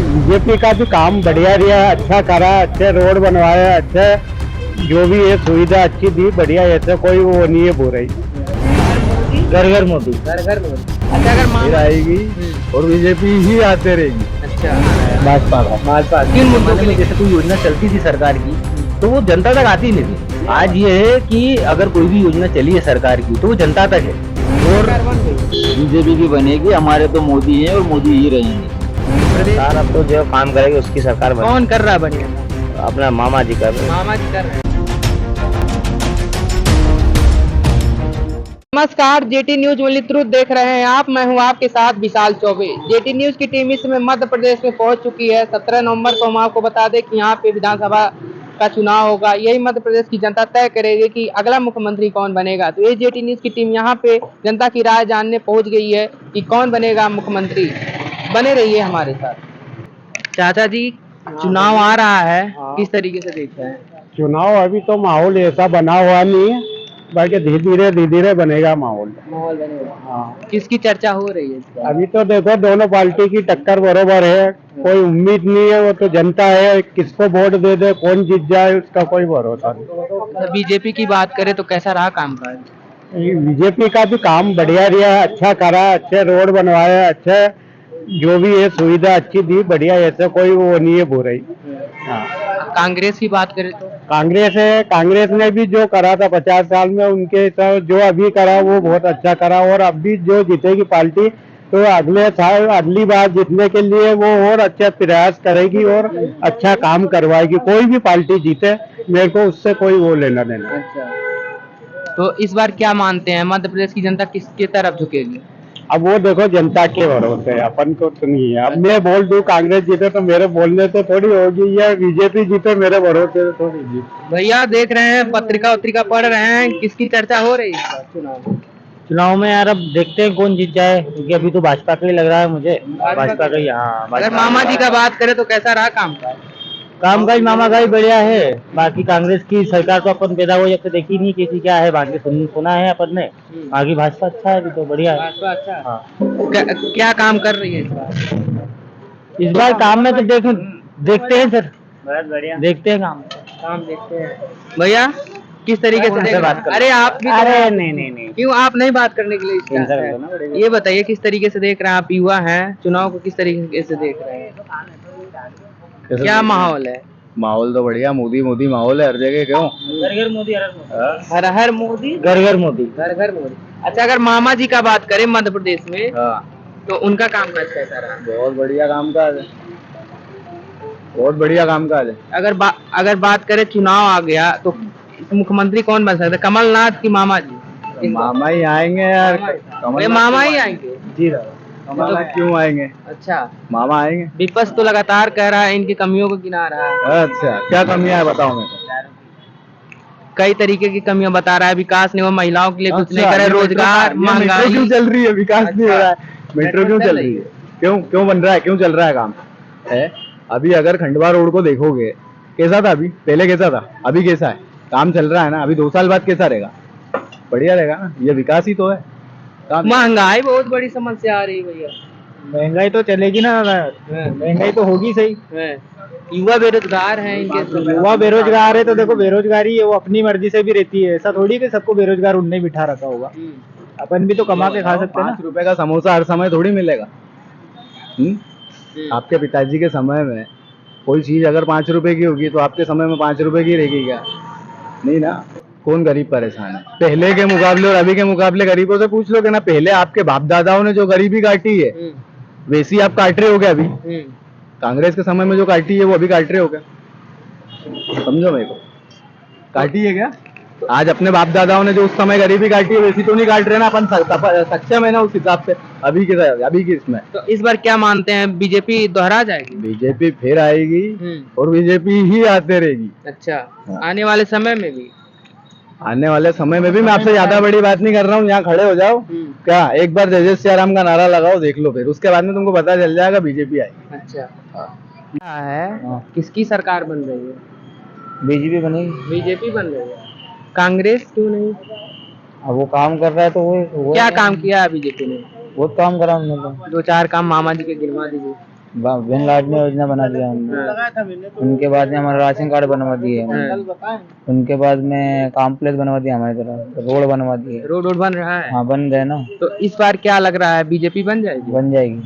BJP का भी काम बढ़िया रहा, अच्छा करा, अच्छे रोड बनवाया, अच्छे जो भी है सुविधा अच्छी दी, बढ़िया। ऐसे कोई वो नहीं है बुराई। घर घर मोदी। घर घर मोदी। अच्छा, अगर फिर आएगी और बीजेपी ही आते रहेगी। अच्छा, भाजपा का। भाजपा किन मुद्दों में जैसे कोई योजना चलती थी सरकार की तो वो जनता तक आती नहीं थी। आज ये है कि अगर कोई भी योजना चली है सरकार की तो वो जनता तक है। और बीजेपी की बनेगी, हमारे तो मोदी हैं और मोदी ही रहेंगे। सरकार अब तो जो काम करेगी उसकी सरकार कौन कर रहा है बढ़िया? अपना मामा जी कर रहे हैं। मामा जी कर रहे हैं। नमस्कार, जेटी न्यूज ओनली ट्रूथ देख रहे हैं आप। मैं हूं आपके साथ विशाल चौबे। जेटी न्यूज की टीम इस समय मध्य प्रदेश में पहुंच चुकी है। 17 नवंबर को हम आपको बता दें कि यहां पे विधानसभा का चुनाव होगा। यही मध्य प्रदेश की जनता तय करेगी कि अगला मुख्यमंत्री कौन बनेगा। तो ये जेटी न्यूज की टीम यहाँ पे जनता की राय जानने पहुंच गई है कि कौन बनेगा मुख्यमंत्री। बने रहिए हमारे साथ। चाचा जी, चुनाव आ रहा है, किस तरीके से देख रहे हैं? चुनाव अभी तो माहौल ऐसा बना हुआ नहीं है, बाकी धीरे धीरे बनेगा माहौल। माहौल बनेगा। हाँ, किसकी चर्चा हो रही है इस बार? अभी तो देखो दोनों पार्टी की टक्कर बरोबर है, कोई उम्मीद नहीं है। वो तो जनता है, किसको वोट दे दे, कौन जीत जाए उसका कोई भरोसा नहीं। बीजेपी की बात करें तो कैसा रहा कामकाज? बीजेपी का भी काम बढ़िया रहा, अच्छा करा, अच्छे रोड बनवाया, अच्छे जो भी है सुविधा अच्छी दी, बढ़िया। ऐसे कोई वो नहीं है बुराई। हाँ, कांग्रेस की बात करें तो कांग्रेस है, कांग्रेस ने भी जो करा था 50 साल में उनके हिसाब जो अभी करा वो बहुत अच्छा करा। और अभी जो जीतेगी पार्टी तो अगले साल अगली बार जीतने के लिए वो और अच्छा प्रयास करेगी और अच्छा काम करवाएगी। कोई भी पार्टी जीते, मेरे को उससे कोई वो लेना देना। अच्छा, तो इस बार क्या मानते हैं, मध्य प्रदेश की जनता किसके तरफ झुकेगी? अब वो देखो जनता के भरोसे है, अपन को तो नहीं है। अब मैं बोल दूं कांग्रेस जीते तो मेरे बोलने से थोड़ी होगी, या बीजेपी जीते मेरे भरोसे से थोड़ी जीत। भैया देख रहे हैं, पत्रिका उत्रिका पढ़ रहे हैं, किसकी चर्चा हो रही है इस बार चुनाव में? चुनाव में यार अब देखते हैं कौन जीत जाए, क्योंकि अभी तो भाजपा का ही लग रहा है मुझे। भाजपा का ही। हाँ, अगर मामा जी का बात करें तो कैसा रहा काम का ही मामा का ही बढ़िया है। बाकी कांग्रेस की सरकार तो अपन पैदा हुई से देखी नहीं कैसी क्या है, बाकी सुना है अपन ने। बाकी भाजपा अच्छा है, अभी तो बढ़िया है। भाजपा अच्छा है। हाँ, क्या काम कर रही है इस बार? इस बार काम में तो देखते हैं सर, बहुत बढ़िया देखते हैं काम देखते हैं। भैया किस तरीके से देख रहे हैं? अरे आप भी अरे नहीं क्यों आप नहीं बात करने के लिए इच्छा है? ये बताइए किस तरीके से देख रहे हैं, आप युवा हैं, चुनाव को किस तरीके से देख रहे हैं? क्या माहौल है? माहौल तो बढ़िया, मोदी मोदी माहौल है हर जगह। क्यों? घर घर मोदी, हर हर हर मोदी, घर घर मोदी। घर घर मोदी। अच्छा, अगर मामा जी का बात करें मध्य प्रदेश में हाँ, तो उनका कामकाज कैसा रहा? बहुत बढ़िया कामकाज है, बहुत बढ़िया कामकाज है। अगर बात करें चुनाव आ गया तो मुख्यमंत्री कौन बन सकता है, कमलनाथ की मामा जी? मामा ही आएंगे यार, मामा ही आएंगे जी। कमलनाथ क्यों आएंगे? अच्छा, मामा आएंगे। विपक्ष तो लगातार कह रहा है, इनकी कमियों को गिना रहा है। अच्छा, क्या कमियां है बताओ मेरे को। कई तरीके की कमियां बता रहा है, विकास नहीं हुआ, महिलाओं के लिए कुछ नहीं करे, ये रोजगार, मेट्रो महंगाई। क्यों चल रही है? विकास नहीं हो रहा है, मेट्रो क्यों चल रही है? क्यों क्यों बन रहा है, क्यों चल रहा है काम है? अभी अगर खंडवा रोड को देखोगे, कैसा था? अभी पहले कैसा था, अभी कैसा है? काम चल रहा है ना। अभी 2 साल बाद कैसा रहेगा? बढ़िया रहेगा ना। ये विकास ही तो है। महंगाई बहुत बड़ी समस्या आ रही है भैया। महंगाई तो चलेगी ना, महंगाई तो होगी सही। युवा बेरोजगार हैं, इनके युवा बेरोजगार है तो देखो बेरोजगारी है वो अपनी मर्जी से भी रहती है, ऐसा थोड़ी कि सबको बेरोजगार उनने बिठा रखा होगा। अपन भी तो कमा के खा सकते हैं ना। 5 रुपए का समोसा हर समय थोड़ी मिलेगा। आपके पिताजी के समय में कोई चीज अगर 5 रुपए की होगी तो आपके समय में 5 रुपए की रहेगी क्या? नहीं ना। कौन गरीब परेशान है? पहले के मुकाबले और अभी के मुकाबले गरीबों से पूछ लोगे ना, पहले आपके बाप दादाओं ने जो गरीबी काटी है वैसी आप काट रहे हो क्या अभी? कांग्रेस के समय में जो काटी है वो अभी काट रहे हो क्या? समझो मेरे को, काटी है क्या? आज अपने बाप दादाओं ने जो उस समय गरीबी काटी है वैसी तो नहीं काट रहे ना अपन। सक्षम है ना उस हिसाब से अभी की इसमें। तो इस बार क्या मानते हैं, बीजेपी दोहरा जाएगी? बीजेपी फिर आएगी और बीजेपी ही आते रहेगी। अच्छा, आने वाले समय में भी? आने वाले समय में भी। मैं आपसे ज्यादा बड़ी बात नहीं कर रहा हूँ, यहाँ खड़े हो जाओ। क्या एक बार जय जय श्री राम का नारा लगाओ, देख लो, फिर उसके बाद में तुमको पता चल जाएगा बीजेपी आएगी। अच्छा, क्या है, किसकी सरकार बन रही है? बीजेपी बनेगी। बीजेपी बन रही है, कांग्रेस क्यों नहीं? अब वो काम कर रहा है तो वो क्या काम किया है बीजेपी ने? बहुत काम करा हमने तो। 2-4 काम मामा जी के गिनवा दीजिए। बिन लाडली योजना बना दिया हमने। उनके बाद में हमारा राशन कार्ड बनवा दिए। उनके बाद में कॉम्प्लेक्स बनवा दिया, हमारी तरफ रोड बनवा दिए। रोड बन रहा है। हाँ, बन गए ना। तो इस बार क्या लग रहा है, बीजेपी बन जाएगी? बन जाएगी।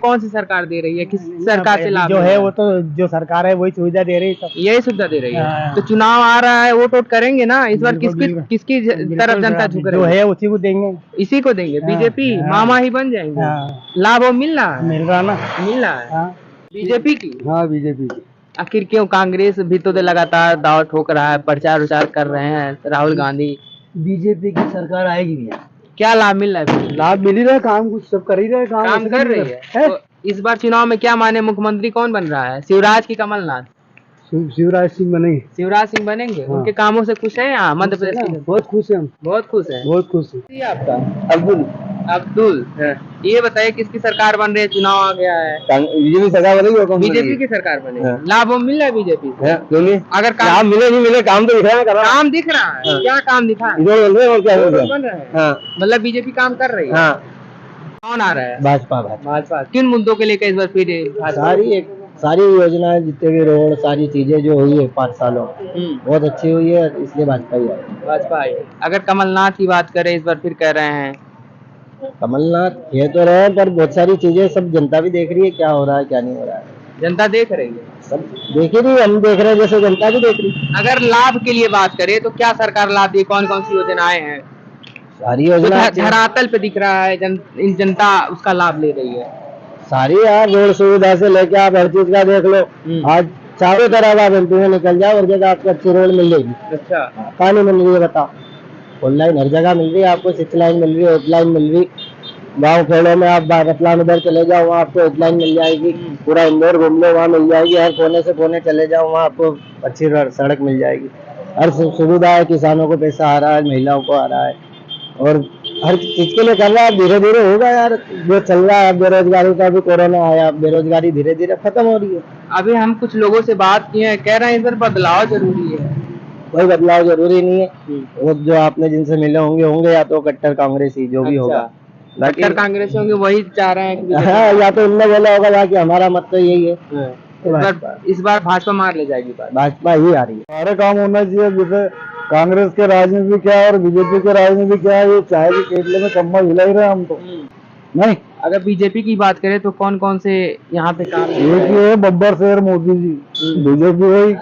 कौन सी सरकार दे रही है, किस सरकार से लाभ जो मिल है रहा वो तो जो सरकार है वही सुविधा दे रही है सब। यही सुविधा दे रही है। हाँ। तो चुनाव आ रहा है, वोट वोट करेंगे ना इस बार? बिल्कुल, बिल्कुल। किसकी तरफ जनता झुक रही जो है? है उसी को देंगे। इसी को देंगे, हाँ, बीजेपी। हाँ। मामा ही बन जाएंगे। हाँ। लाभ वो मिल रहा है? मिल रहा ना। मिल रहा है। हाँ, बीजेपी की। हाँ बीजेपी की। आखिर क्यों? कांग्रेस भी तो लगातार दाव ठोक रहा है, प्रचार उचार कर रहे हैं राहुल गांधी। बीजेपी की सरकार आएगी नहीं। क्या लाभ मिल रहा है? लाभ मिल ही रहा है, काम कुछ सब कर ही रहे, काम कर रही है। तो इस बार चुनाव में क्या माने, मुख्यमंत्री कौन बन रहा है, शिवराज की कमलनाथ? शिवराज सिंह बनेंगे। शिवराज सिंह बनेंगे। हाँ। उनके कामों से खुश है यहाँ मध्य प्रदेश के? बहुत खुश है हम। बहुत खुश है। बहुत खुश है। जी, आपका? अब्दुल। अब्दुल। ये बताइए किसकी सरकार बन रही है, चुनाव आ गया है? बीजेपी सरकार बनेगी। बीजेपी की सरकार बनेगी। लाभ वो मिल रहा है बीजेपी से? अगर काम काम मिले नहीं मिले, काम तो दिख रहा है। काम दिख रहा है। क्या काम दिखा है? जो बन रहे हैं और क्या रोड बन रहे हैं। हाँ, मतलब बीजेपी काम कर रही है। हाँ। कौन आ रहा है? भाजपा। भाजपा। किन मुद्दों के लेकर इस बार फिर भाजपा? सारी योजनाएं, जितने भी रोड, सारी चीजें जो हुई है 5 सालों में बहुत अच्छी हुई है, इसलिए भाजपा ही आई। भाजपा आई। अगर कमलनाथ की बात करें, इस बार फिर कह रहे हैं कमलनाथ कह तो रहे हैं, पर बहुत सारी चीजें सब जनता भी देख रही है, क्या हो रहा है क्या नहीं हो रहा है। जनता देख रही है। सब देख ही रही है, हम देख रहे हैं जैसे जनता भी देख रही है। अगर लाभ के लिए बात करें तो क्या सरकार लाभ दी, कौन कौन सी योजनाएं हैं? सारी तो योजना धरातल पे दिख रहा है, जनता उसका लाभ ले रही है। सारी यार, रोड सुविधा से लेके आप हर चीज का देख लो। आज चारों तरफ आप एमपी में निकल जाओ, हर जगह आपको अच्छी रोड मिल जाएगी। अच्छा। कहाँ नहीं मिल रही है बताओ? ऑनलाइन हर जगह मिल रही है आपको, 6 लाइन मिल रही है, 8 लाइन मिल रही। गाँव खेड़ों में आप रतलाम उधर चले जाओ, वहाँ आपको 8 लाइन मिल जाएगी। पूरा इंदौर घूम लो, वहाँ मिल जाएगी। हर कोने से कोने चले जाओ, वहाँ आपको अच्छी सड़क मिल जाएगी। हर सुविधा है, किसानों को पैसा आ रहा है, महिलाओं को आ रहा है, और हर चीज के लिए कर रहा है। धीरे धीरे होगा यार, जो चल रहा है। बेरोजगारी का भी कोरोना आया, बेरोजगारी धीरे धीरे खत्म हो रही है। अभी हम कुछ लोगों से बात किए हैं, कह रहे हैं इस बार बदलाव जरूरी है। कोई बदलाव जरूरी नहीं है। वो जो आपने जिनसे मिले होंगे या तो कट्टर कांग्रेसी जो भी होगा, कट्टर कांग्रेस होंगे, वही चाह रहे हैं कि हाँ, या तो इनने बोला होगा बाकी हमारा मत तो यही है। इस बार भाजपा मार ले जाएगी। भाजपा ही आ रही है। सारे काम होना चाहिए, जैसे कांग्रेस के राज में भी क्या है और बीजेपी के राज में भी क्या है। ये चाय के केटले में कम्बल हिला ही रहे हम तो नहीं। अगर बीजेपी की बात करें तो कौन कौन से यहाँ पे काम एक ये बब्बर शेर मोदी जी, बीजेपी वही।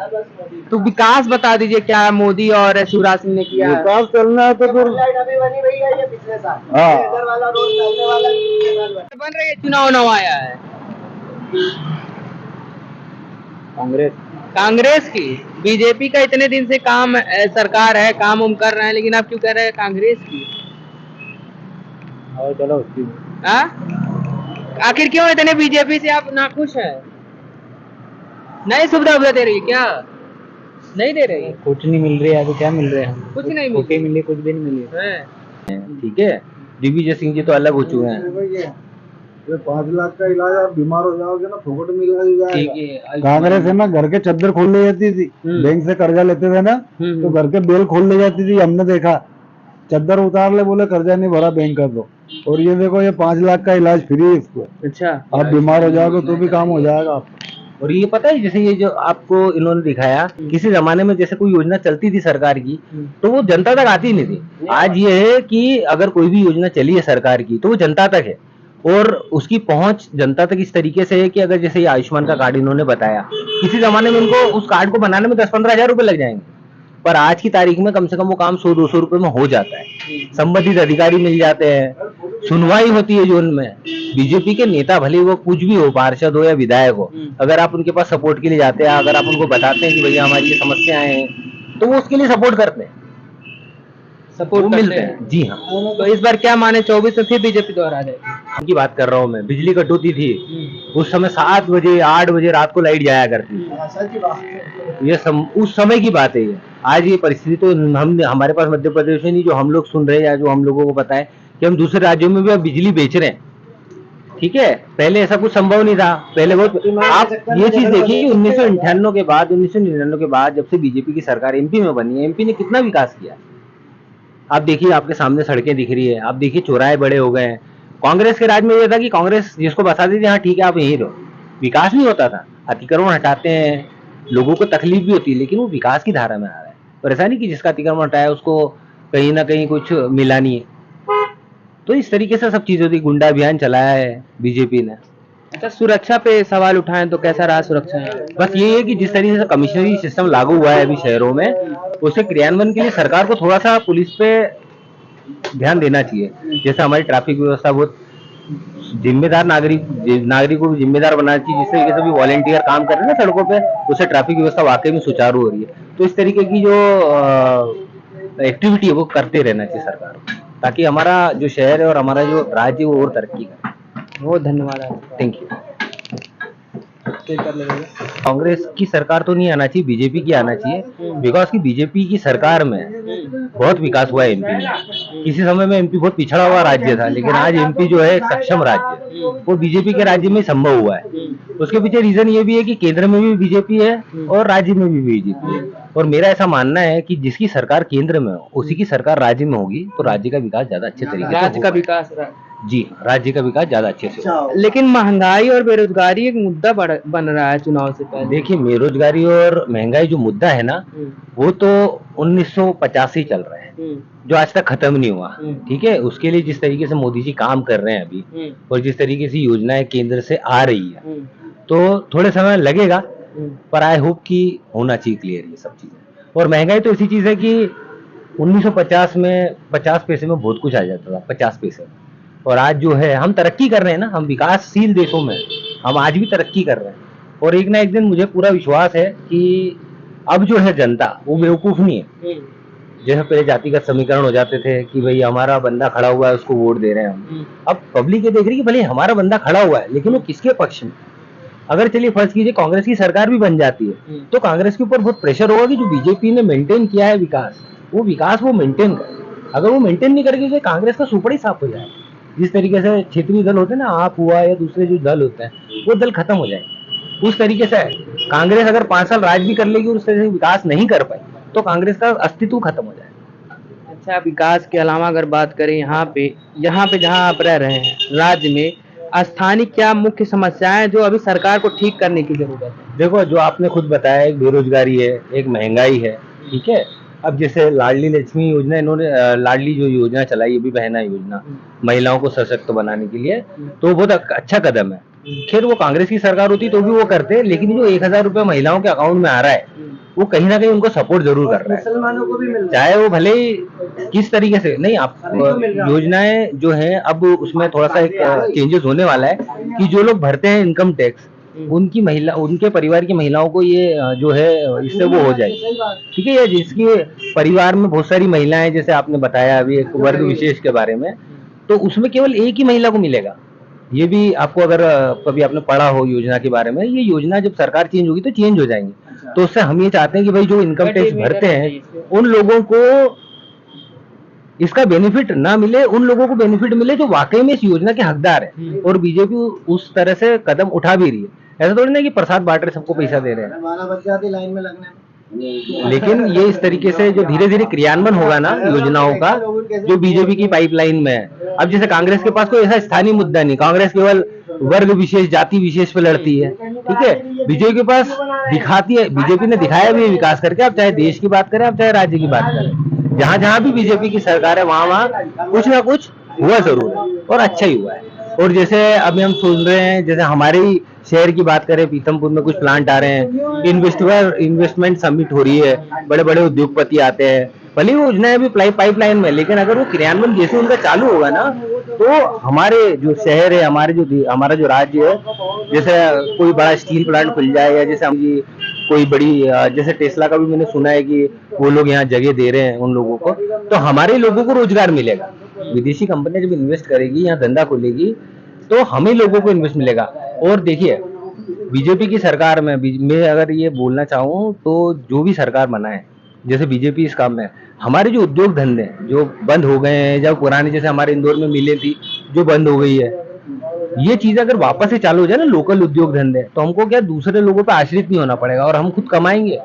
तो विकास बता दीजिए, क्या मोदी और शिवराज सिंह ने किया? विकास करना है तो फिर हाँ, बन रही है, चुनाव न आया है। कांग्रेस की। बीजेपी का इतने दिन से काम सरकार है, काम उम कर रहे हैं, लेकिन आप क्यों कह रहे हैं कांग्रेस की? चलो हाँ? आखिर क्यों इतने बीजेपी से आप नाखुश हैं? नई सुविधा दे रही है क्या? नहीं दे रही है। कुछ नहीं मिल रही है। अभी क्या मिल रहा है? कुछ नहीं मिल रही। मिली, कुछ भी नहीं मिली। ठीक है, दिग्विजय सिंह जी तो अलग हो चुके हैं। ये 5 लाख का इलाज आप बीमार हो जाओगे ना, फोकट में इलाज हो ठीक जाएगा। है। कांग्रेस है ना, घर के चद्दर खोल ले जाती थी। बैंक से कर्जा लेते थे ना, तो घर के बेल खोल ले जाती थी। हमने देखा, चद्दर उतार ले, बोले कर्जा नहीं भरा, बैंक कर दो। और ये देखो, ये 5 लाख का इलाज फ्री है इसको। अच्छा। आप बीमार हो जाओगे तो भी काम हो जाएगा आपका। और ये पता है, जैसे ये जो आपको इन्होंने दिखाया, किसी जमाने में जैसे कोई योजना चलती थी सरकार की, तो वो जनता तक आती नहीं थी। आज ये है कि अगर कोई भी योजना चली है सरकार की तो वो जनता तक है, और उसकी पहुंच जनता तक इस तरीके से है कि अगर जैसे ये आयुष्मान का कार्ड इन्होंने बताया, किसी जमाने में उनको उस कार्ड को बनाने में 10-15 हजार रुपए लग जाएंगे, पर आज की तारीख में कम से कम वो काम 100-200 रुपए में हो जाता है। संबंधित अधिकारी मिल जाते हैं, सुनवाई होती है। जो उनमें बीजेपी के नेता, भले वो कुछ भी हो, पार्षद हो या विधायक हो, अगर आप उनके पास सपोर्ट के लिए जाते हैं, अगर आप उनको बताते हैं कि भैया हमारी ये समस्याएं हैं, तो वो उसके लिए सपोर्ट करते हैं, सपोर्ट मिलते हैं। जी हाँ। तो इस बार क्या माने, 24 में फिर बीजेपी द्वारा आ जाएगी? उनकी बात कर रहा हूँ मैं। बिजली कटौती थी उस समय, 7 बजे 8 बजे रात को लाइट जाया करती थी। ये उस समय की बात है। ये आज ये परिस्थिति तो हमारे पास मध्य प्रदेश में नहीं, जो हम लोग सुन रहे हैं या जो हम लोगों को पता है कि हम दूसरे राज्यों में भी अब बिजली बेच रहे हैं। ठीक है, पहले ऐसा कुछ संभव नहीं था। पहले बहुत, आप ये चीज देखिए कि 1998 के बाद, 1999 के बाद जब से बीजेपी की सरकार एमपी में बनी है, एमपी ने कितना विकास किया। आप देखिए, आपके सामने सड़कें दिख रही है, आप देखिए चौराहे बड़े हो गए हैं। कांग्रेस के राज में यह था कि कांग्रेस जिसको बता दी थी, हाँ ठीक है आप यहीं रहो। विकास नहीं होता था, अतिक्रमण हटाते हैं, लोगों को तकलीफ भी होती है, लेकिन वो विकास की धारा में आ रहा है। और ऐसा नहीं कि जिसका अतिक्रमण हटाया उसको कहीं ना कहीं कुछ मिला नहीं है। तो इस तरीके से सब चीजें होती, गुंडा अभियान चलाया है बीजेपी ने। अच्छा, सुरक्षा पे सवाल उठाएं तो कैसा रहा सुरक्षा? बस ये है कि जिस तरीके से कमिश्नरी सिस्टम लागू हुआ है अभी शहरों में, उसके क्रियान्वयन के लिए सरकार को थोड़ा सा पुलिस पे ध्यान देना चाहिए। जैसे हमारी ट्रैफिक व्यवस्था बहुत जिम्मेदार नागरिकों को जिम्मेदार बनाना चाहिए। जिस तरीके से भी वॉलेंटियर काम कर रहे हैं ना सड़कों पे, उससे ट्रैफिक व्यवस्था वाकई में सुचारू हो रही है। तो इस तरीके की जो एक्टिविटी है वो करते रहना चाहिए सरकार को, ताकि हमारा जो शहर है और हमारा जो राज्य है वो और तरक्की करे। बहुत धन्यवाद। Thank you. कांग्रेस की सरकार तो नहीं आना चाहिए, बीजेपी की आना चाहिए। बिकॉज की बीजेपी की सरकार में बहुत विकास हुआ है एमपी में। किसी समय में एमपी बहुत पिछड़ा हुआ राज्य था, लेकिन आज एमपी जो है एक सक्षम राज्य, वो बीजेपी के राज्य में संभव हुआ है। उसके पीछे रीजन ये भी है कि केंद्र में भी बीजेपी है और राज्य में भी बीजेपी है। और मेरा ऐसा मानना है कि जिसकी सरकार केंद्र में हो, उसी की सरकार राज्य में होगी, तो राज्य का विकास ज्यादा अच्छे तरीके से राज्य का विकास जी, राज्य का विकास ज्यादा अच्छे से होगा। लेकिन महंगाई और बेरोजगारी एक मुद्दा बन रहा है चुनाव से पहले। देखिए, बेरोजगारी और महंगाई जो मुद्दा है ना, वो तो 1950 से चल रहा है, जो आज तक खत्म नहीं हुआ। ठीक है, उसके लिए जिस तरीके से मोदी जी काम कर रहे हैं अभी, और जिस तरीके से योजनाएं केंद्र से आ रही है, तो थोड़े समय लगेगा, पर आई होप कि होना चाहिए क्लियर ये सब चीजें। और महंगाई तो ऐसी चीज है कि 1950 में 50 पैसे में बहुत कुछ आ जाता था, 50 पैसे में। और आज जो है हम तरक्की कर रहे हैं ना, हम विकासशील देशों में हम आज भी तरक्की कर रहे हैं। और एक ना एक दिन मुझे पूरा विश्वास है कि अब जो है जनता वो बेवकूफ नहीं है। जैसे पहले जातिगत समीकरण हो जाते थे कि भाई हमारा बंदा खड़ा हुआ है उसको वोट दे रहे हैं हम, अब पब्लिक ये देख रही है कि भले हमारा बंदा खड़ा हुआ है, लेकिन वो किसके पक्ष में। अगर चलिए फर्ज कीजिए कांग्रेस की सरकार भी बन जाती है, तो कांग्रेस के ऊपर बहुत प्रेशर होगा कि जो बीजेपी ने मेंटेन किया है विकास वो मेंटेन करे। अगर वो मेंटेन नहीं करेगी तो कांग्रेस का सुपड़ ही साफ हो जाएगा। जिस तरीके से क्षेत्रीय दल होते हैं ना, आप हुआ या दूसरे जो दल होते हैं, वो दल खत्म हो जाएंगे। उस तरीके से कांग्रेस अगर 5 साल राज भी कर लेगी और उस तरह से विकास नहीं कर पाई, तो कांग्रेस का अस्तित्व खत्म हो जाएगा। अच्छा, विकास के अलावा अगर बात करें यहाँ पे जहाँ आप रह रहे हैं राज्य में, स्थानीय क्या मुख्य समस्याएं जो अभी सरकार को ठीक करने की जरूरत है? देखो, जो आपने खुद बताया, एक बेरोजगारी है, एक महंगाई है, ठीक है। अब जैसे लाडली लक्ष्मी योजना, इन्होंने लाडली जो योजना चलाई, ये भी बहना योजना, महिलाओं को सशक्त बनाने के लिए, तो बहुत अच्छा कदम है। खैर वो कांग्रेस की सरकार होती तो भी वो करते, लेकिन जो 1000 रुपये महिलाओं के अकाउंट में आ रहा है, वो कहीं ना कहीं उनको सपोर्ट जरूर कर रहा है। मुसलमानों को भी मिल रहा है, चाहे वो भले किस तरीके से नहीं। आप योजनाएं जो है, अब उसमें थोड़ा सा एक चेंजेस होने वाला है कि जो लोग भरते हैं इनकम टैक्स, उनके परिवार की महिलाओं को ये जो है इससे वो हो जाए, ठीक है। या जिसके परिवार में बहुत सारी महिलाएं, जैसे आपने बताया अभी एक वर्ग विशेष के बारे में, तो उसमें केवल एक ही महिला को मिलेगा। ये भी आपको, अगर कभी आपने पढ़ा हो योजना के बारे में, ये योजना जब सरकार चेंज होगी तो चेंज हो जाएंगी। तो उससे हम ये चाहते हैं कि भाई जो इनकम टैक्स भरते हैं उन लोगों को इसका बेनिफिट ना मिले, उन लोगों को बेनिफिट मिले जो वाकई में इस योजना के हकदार है। और बीजेपी उस तरह से कदम उठा भी रही है। ऐसा थोड़ी ना कि प्रसाद बांट रहे, सबको पैसा दे रहे हैं, लाइन में लगने। लेकिन ये इस तरीके से जो धीरे धीरे क्रियान्वयन होगा ना योजनाओं का, जो बीजेपी की पाइपलाइन में है। अब जैसे कांग्रेस के पास कोई ऐसा स्थानीय मुद्दा नहीं, कांग्रेस केवल वर्ग विशेष, जाति विशेष पे लड़ती है, ठीक है। बीजेपी के पास दिखाती है, बीजेपी ने दिखाया भी विकास करके। आप चाहे देश की बात करें, आप चाहे राज्य की बात करें, जहां जहां भी बीजेपी की सरकार है, वहां कुछ ना कुछ हुआ जरूर है, और अच्छा ही हुआ है। और जैसे अभी हम सोच रहे हैं, जैसे हमारे ही शहर की बात करें, पीथमपुर में कुछ प्लांट आ रहे हैं, इन्वेस्टमेंट समिट हो रही है, बड़े बड़े उद्योगपति आते हैं। भले योजनाएं भी पाइपलाइन में, लेकिन अगर वो क्रियान्वयन जैसे उनका चालू होगा ना, तो हमारे जो शहर है, हमारा जो राज्य है, जैसे कोई बड़ा स्टील प्लांट खुल जाए, या जैसे हम कोई बड़ी, जैसे टेस्ला का भी मैंने सुना है कि वो लोग यहाँ जगह दे रहे हैं उन लोगों को, तो हमारे लोगों को रोजगार मिलेगा। विदेशी कंपनियां जब इन्वेस्ट करेगी, यहाँ धंधा खोलेगी, तो हमें लोगों को इन्वेस्ट मिलेगा। और देखिए, बीजेपी की सरकार में मैं अगर ये बोलना चाहूँ, तो जो भी सरकार बनाए, जैसे बीजेपी इस काम में, हमारे जो उद्योग धंधे जो बंद हो गए हैं, जब पुराने जैसे हमारे इंदौर में मिलें थी जो बंद हो गई है, ये चीज अगर वापस से चालू हो जाए ना, लोकल उद्योग धंधे, तो हमको क्या दूसरे लोगों पे आश्रित नहीं होना पड़ेगा, और हम खुद कमाएंगे,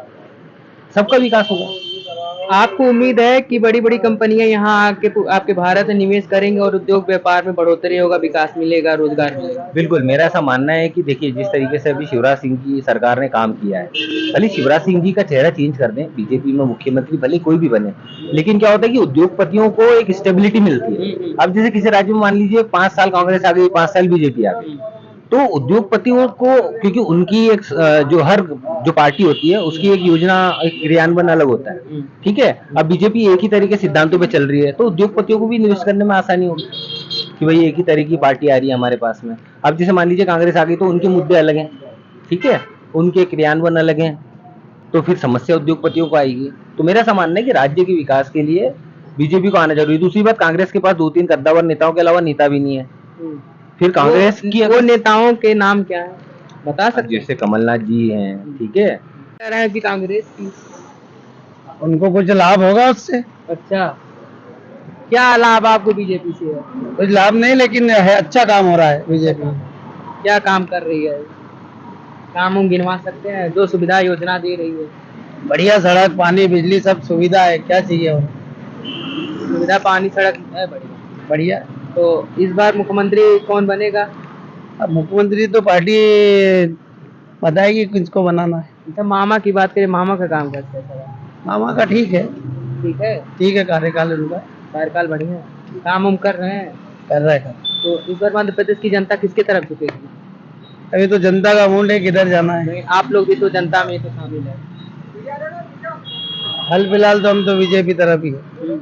सबका विकास होगा। आपको उम्मीद है कि बड़ी बड़ी कंपनियां यहाँ आके आपके भारत में निवेश करेंगे और उद्योग व्यापार में बढ़ोतरी होगा, विकास मिलेगा, रोजगार मिलेगा? बिल्कुल, मेरा ऐसा मानना है कि देखिए जिस तरीके से अभी शिवराज सिंह की सरकार ने काम किया है, भले शिवराज सिंह जी का चेहरा चेंज कर दें, बीजेपी में मुख्यमंत्री भले कोई भी बने, लेकिन क्या होता है कि उद्योगपतियों को एक स्टेबिलिटी मिलती है। अब जैसे किसी राज्य में मान लीजिए 5 साल कांग्रेस आ गई, 5 साल बीजेपी आ गई, तो उद्योगपतियों को, क्योंकि उनकी एक जो पार्टी होती है उसकी एक योजना, एक क्रियान्वयन अलग होता है, ठीक है। अब बीजेपी एक ही तरह के सिद्धांतों पे चल रही है, तो उद्योगपतियों को भी निवेश करने में आसानी होगी कि भाई एक ही तरह की पार्टी आ रही है हमारे पास में। अब जैसे मान लीजिए कांग्रेस आ गई तो उनके मुद्दे अलग हैं, ठीक है, उनके क्रियान्वयन अलग हैं, तो फिर समस्या उद्योगपतियों को आएगी। तो मेरा ऐसा मानना है कि राज्य के विकास के लिए बीजेपी को आना जरूरी है। दूसरी बात, कांग्रेस के पास 2-3 कद्दावर नेताओं के अलावा नेता भी नहीं है। फिर कांग्रेस की वो नेताओं के नाम क्या है, बता सकते हैं? जैसे कमलनाथ जी हैं, ठीक है, कह रहे हैं कि कांग्रेस की। उनको कुछ लाभ होगा उससे? अच्छा, क्या लाभ आपको बीजेपी से है? कुछ लाभ नहीं, लेकिन है अच्छा काम हो रहा है बीजेपी। क्या काम कर रही है? काम हम गिनवा सकते हैं जो सुविधा योजना दे रही है? बढ़िया सड़क, पानी, बिजली सब सुविधा है, क्या चाहिए और? सुविधा, पानी, सड़क है बढ़िया। बढ़िया। तो इस बार मुख्यमंत्री कौन बनेगा? अब मुख्यमंत्री तो पार्टी बताएगी किसको बनाना है। अच्छा, मामा की बात करें, मामा का काम कैसे है? मामा का ठीक है, ठीक है, ठीक है, कार्यकाल उनका कार्यकाल बढ़िया है, काम हम कर रहे हैं। कर रहा है। तो इस बार मध्य प्रदेश की जनता किसके तरफ झुकेगी? अभी तो जनता का मूड है किधर जाना है। नहीं, आप लोग भी तो जनता में तो शामिल है। हाल फिलहाल तो हम तो बीजेपी तरफ ही है।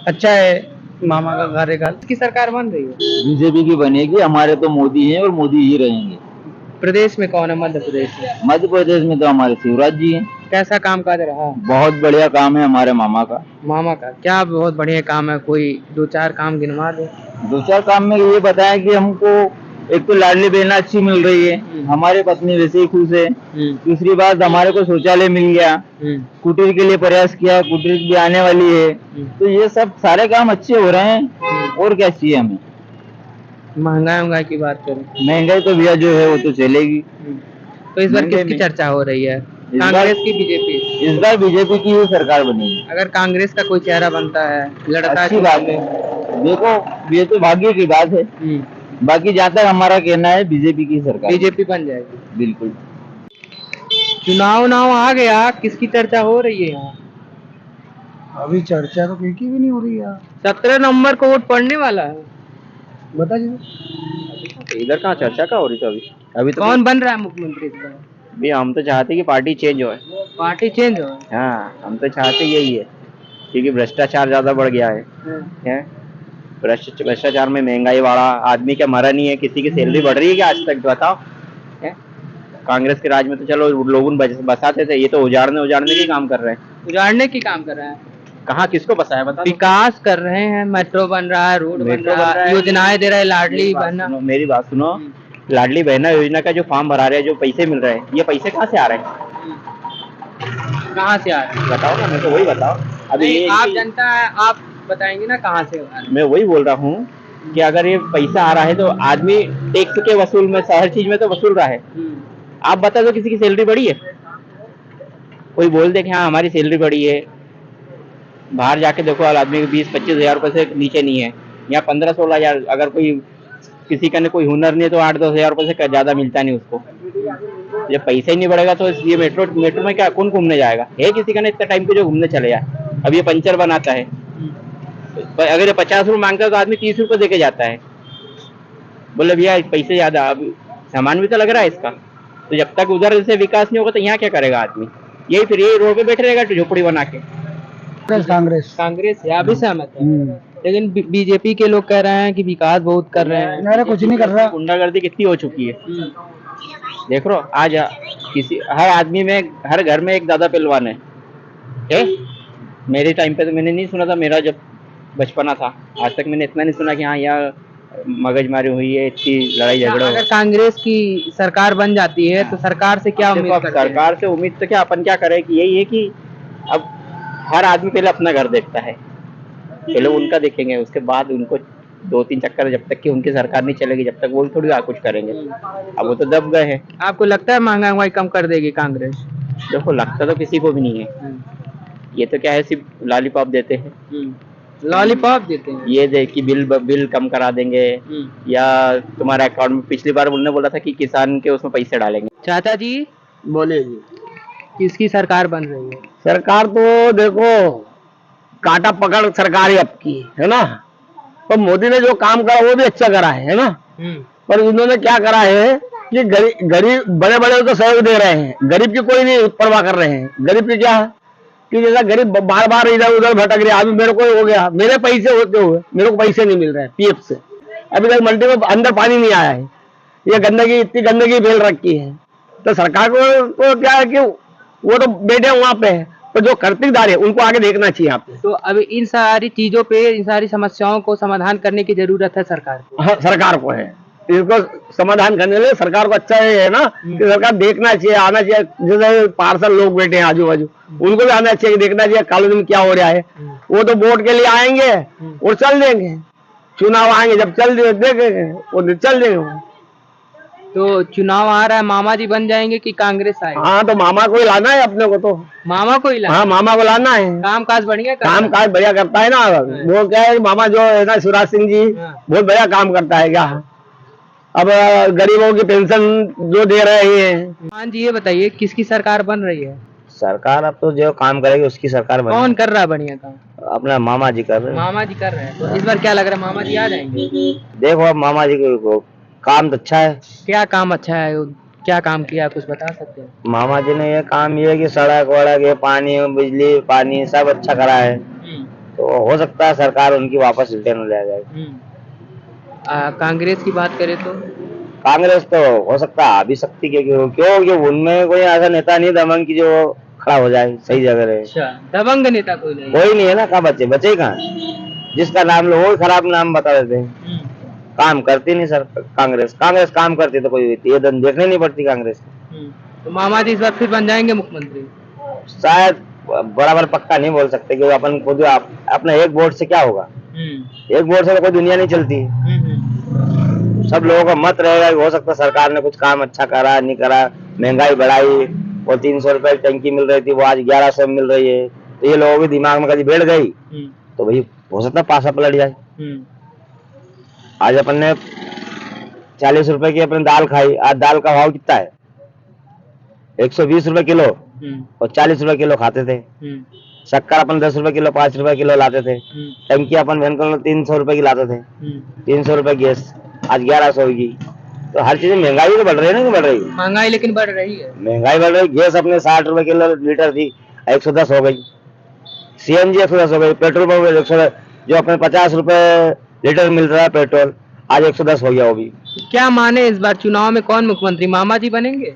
अच्छा है मामा का कार्यकाल। किसकी सरकार बन रही है? बीजेपी की बनेगी, हमारे तो मोदी हैं और मोदी ही रहेंगे। प्रदेश में कौन है मध्य प्रदेश में? मध्य प्रदेश में तो हमारे शिवराज जी हैं। कैसा काम काज रहा? बहुत बढ़िया काम है हमारे मामा का। मामा का क्या बहुत बढ़िया काम है? कोई 2-4 काम गिनवा दे। 2-4 काम में ये बताएं कि हमको एक तो लाडली बहना अच्छी मिल रही है, हमारे पत्नी वैसे ही खुश है। दूसरी बात, हमारे को शौचालय मिल गया, कुटीर के लिए प्रयास किया, कुटीर भी आने वाली है। तो ये सब सारे काम अच्छे हो रहे हैं, और क्या चाहिए हमें? महंगाई की बात करें, महंगाई तो भैया जो है वो तो चलेगी। तो इस बार महंगाई किसकी में- चर्चा हो रही है? इस बार- कांग्रेस की, बीजेपी? इस बार बीजेपी की ही सरकार बनेगी। अगर कांग्रेस का कोई चेहरा बनता है, लड़ता है, अच्छी बात है। देखो, ये तो भाग्य की बात है, बाकी जहाँ तक हमारा कहना है बीजेपी की सरकार। बीजेपी बन जाएगी। बिल्कुल। चुनाव आ गया, किसकी चर्चा हो रही है यहाँ? अभी चर्चा तो किसी की भी नहीं हो रही है। 17 नवंबर को वोट पड़ने वाला है। बता जी। इधर कहाँ चर्चा का हो रही थी अभी तो कौन बन रहा है मुख्यमंत्री इस बार? भी हम तो चाहते कि पार्टी चेंज हो। पार्टी चेंज हो? हाँ, हम तो चाहते यही है, क्योंकि भ्रष्टाचार ज्यादा बढ़ गया है? भ्रष्टाचार में महंगाई वाला आदमी क्या मरा नहीं है? किसी की सैलरी बढ़ रही है क्या आज तक? बताओ। है? कांग्रेस के राज में तो चलो लोगों बसाते थे, ये तो उजाड़ने की काम कर रहे हैं। उजाड़ने की काम कर रहे हैं? कहाँ किसको बसाया बता? विकास कर रहे हैं, मेट्रो बन रहा है, रोड बन रहा है, योजनाएं दे रहे हैं, लाडली बहना। मेरी बात सुनो, लाडली बहना योजना का जो फॉर्म भरा रहे हैं, जो पैसे मिल रहे हैं, ये पैसे कहाँ से आ रहे हैं? कहाँ से आ रहे हैं? बताओ ना, मैं तो वही बताओ। अभी आप जनता है, आप बताएंगे ना कहाँ से आ रहे हैं? मैं वही बोल रहा हूँ कि अगर ये पैसा आ रहा है तो आदमी टैक्स के वसूल में, हर चीज में तो वसूल रहा है। आप बता दो, किसी की सैलरी बढ़ी है? कोई बोल दे कि हाँ हमारी सैलरी बढ़ी है। बाहर जाके देखो, आदमी 20-25 हजार रुपए से नीचे नहीं है। यहाँ 15-16 हजार। अगर कोई किसी का कोई हुनर नहीं है तो 8-10 हजार रुपए से ज्यादा मिलता नहीं उसको। जब पैसा ही नहीं बढ़ेगा तो ये मेट्रो में क्या कौन घूमने जाएगा? है किसी का इतना टाइम पे जो घूमने चले जाए? अब ये पंचर बनाता है, अगर ये 50 रुपये मांगता है तो आदमी 30 रुपये देके जाता है। बोले भैया पैसे ज्यादा, अब सामान भी तो लग रहा है इसका। तो जब तक उधर से विकास नहीं होगा तो यहाँ क्या करेगा आदमी? यही फिर यही रोड पे बैठे रहेगा झोपड़ी बना के। कांग्रेस यहाँ भी सहमत है, लेकिन बीजेपी के लोग कह रहे हैं कि विकास बहुत कर रहे हैं। अरे कुछ नहीं कर रहा। गुंडागर्दी कितनी हो चुकी है, देख लो। आज किसी हर आदमी में, हर घर में एक दादा पहलवान है? मेरे टाइम पे तो मैंने नहीं सुना था, मेरा जब बचपना था, आज तक मैंने इतना नहीं सुना कि हाँ यहाँ मगजमारी हुई है, इतनी लड़ाई झगड़ा। अगर कांग्रेस की सरकार बन जाती है तो सरकार से क्या उम्मीद करते हैं? सरकार से उम्मीद तो क्या, अपन क्या करें कि यही है कि अब हर आदमी पहले अपना घर देखता है, पहले उनका देखेंगे, उसके बाद उनको 2-3 चक्कर, जब तक कि उनकी सरकार नहीं चलेगी जब तक वो थोड़ी कुछ करेंगे। अब वो तो दब गए हैं। आपको लगता है महंगाई कम कर देगी कांग्रेस? देखो, लगता तो किसी को भी नहीं है, ये तो क्या है, सिर्फ लॉलीपॉप देते हैं। लॉलीपॉप देते हैं। ये दे कि बिल कम करा देंगे, या तुम्हारा अकाउंट में, पिछली बार उन्होंने बोला था कि किसान के उसमें पैसे डालेंगे। चाचा जी बोलिए जी। किसकी सरकार बन रही है? सरकार तो देखो काटा पकड़ सरकार ही आपकी है ना। तो मोदी ने जो काम करा वो भी अच्छा करा है ना। पर उन्होंने क्या करा है कि गरीब बड़े बड़े को सहयोग दे रहे हैं, गरीब की कोई नहीं परवाह कर रहे हैं। गरीब की क्या है कि जैसा गरीब बार बार इधर उधर भटक रहा, अभी मेरे को हो गया, मेरे पैसे होते हुए मेरे को पैसे नहीं मिल रहे हैं पीएफ से, अभी तक मंडी में अंदर पानी नहीं आया है। ये गंदगी, इतनी गंदगी फैल रखी है। तो सरकार को तो क्या है कि वो तो बैठे वहां पे है, तो जो कर्तव्यदार है उनको आगे देखना चाहिए आप। तो अभी इन सारी चीजों पे, इन सारी समस्याओं को समाधान करने की जरूरत है सरकार को। हाँ, सरकार को है इसको समाधान करने के लिए। सरकार को अच्छा है ना कि सरकार देखना चाहिए, आना चाहिए। जैसे पार्षद लोग बैठे हैं आजू बाजू, उनको भी आना चाहिए, देखना चाहिए कॉलेज में क्या हो रहा है। वो तो वोट के लिए आएंगे और चल देंगे, चुनाव आएंगे जब चल देखेंगे वो चल देंगे। तो चुनाव आ रहा है, मामा जी बन जाएंगे कि कांग्रेस आएगी? हाँ, तो मामा को ही लाना है अपने को। तो मामा को ही लाना? हाँ, मामा को लाना है। काम काज बढ़िया काम काज बढ़िया करता है ना। वो क्या है, मामा जो है ना शिवराज सिंह जी, बहुत बढ़िया काम करता है। क्या अब गरीबों की पेंशन जो दे रहे हैं। हाँ जी, ये बताइए किसकी सरकार बन रही है? सरकार अब तो जो काम करेगी उसकी सरकार बनेगी। कौन कर रहा है बढ़िया काम? अपना मामा जी कर रहे हैं। मामा जी कर रहे हैं। तो इस बार क्या लग रहा है, मामा जी आ जाएंगे? देखो अब मामा जी को काम तो अच्छा है। क्या काम अच्छा है, क्या काम किया कुछ बता सकते हैं? मामा जी ने ये काम ये कि सड़क वड़क, ये पानी, बिजली पानी सब अच्छा करा है। तो हो सकता है सरकार उनकी वापस रिटर्न ले जाएगी। कांग्रेस की बात करें तो कांग्रेस तो हो सकता है आ भी सकती है, क्योंकि उनमें कोई ऐसा नेता नहीं दमन की जो खड़ा हो जाए सही जगह रहे। अच्छा, दबंग नेता कोई नहीं है ना। कहाँ बचे कहाँ, जिसका नाम लो वो खराब नाम बता देते हैं। काम करती नहीं सर कांग्रेस काम करती तो कोई ये दिन देखने नहीं पड़ती कांग्रेस। तो मामा जी इस बार फिर बन जाएंगे मुख्यमंत्री? शायद, बराबर पक्का नहीं बोल सकते क्योंकि अपन खुद अपना एक वोट से क्या होगा। एक वोट से तो कोई दुनिया नहीं चलती। सब लोगों का मत रहेगा कि हो सकता सरकार ने कुछ काम अच्छा करा नहीं करा। महंगाई बढ़ाई, वो 300 रुपए टंकी मिल रही थी वो आज 1100 मिल रही है। तो ये लोगों के दिमाग में कभी बैठ गई तो भाई हो सकता पासा पलट जाए। आज अपन ने 40 रुपए की अपने दाल खाई, आज दाल का भाव कितना है? 120 रुपए किलो और 40 रुपए किलो खाते थे। शक्कर अपन 10 रुपए किलो 5 रुपए किलो लाते थे। टंकी अपन 300 रुपए की लाते थे। 300 रुपए गैस, आज 1100 की। तो हर चीज महंगाई तो बढ़ रही है ना, बढ़ रही है महंगाई, लेकिन बढ़ रही है महंगाई बढ़ रही। गैस अपने 60 रुपए किलो लीटर थी, 110 हो गई। सीएनजी 110 हो गई। पेट्रोल पंप जो अपने 50 रुपए लीटर मिल रहा है पेट्रोल, आज 110 हो गया वो भी। क्या माने इस बार चुनाव में कौन मुख्यमंत्री, मामा जी बनेंगे?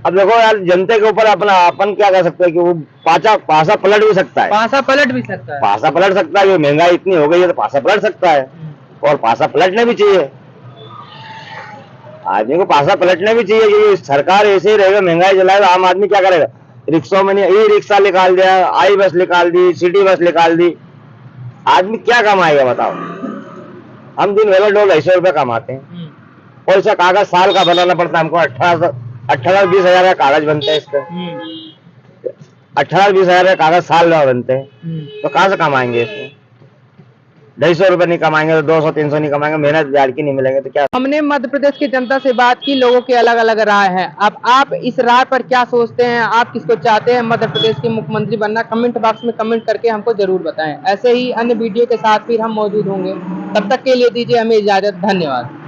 अब देखो यार, जनता के ऊपर अपन क्या कर सकते हैं कि वो पासा पलट भी सकता है। पासा पलट भी सकता है? पासा पलट सकता है। महंगाई इतनी हो गई है तो पासा पलट सकता है, और पासा पलटना भी चाहिए। आदमी को पासा पलटना भी चाहिए कि सरकार ऐसे ही रहेगा, महंगाई जलाएगा, आम आदमी क्या करेगा? रिक्शों में नहीं, ई रिक्शा निकाल दिया, आई बस निकाल दी, सिटी बस निकाल दी। आदमी क्या कमाएगा बताओ? हम दिन वेला 200 रुपए कमाते हैं, और इसका कागज साल का बनाना पड़ता है हमको। 18-20 हजार का कागज बनता है इसका। 18-20 हजार का कागज साल में बनते हैं, तो कहाँ से कमाएंगे इसमें? 250 रुपए नहीं कमाएंगे तो 200-300 नहीं कमाएंगे, मेहनत बिहार की नहीं मिलेंगे तो क्या? हमने मध्य प्रदेश की जनता से बात की, लोगों की अलग अलग राय है। अब आप इस राय पर क्या सोचते हैं? आप किसको चाहते हैं मध्य प्रदेश के मुख्यमंत्री बनना? कमेंट बॉक्स में कमेंट करके हमको जरूर बताएं। ऐसे ही अन्य वीडियो के साथ फिर हम मौजूद होंगे, तब तक के लिए दीजिए हमें इजाजत। धन्यवाद।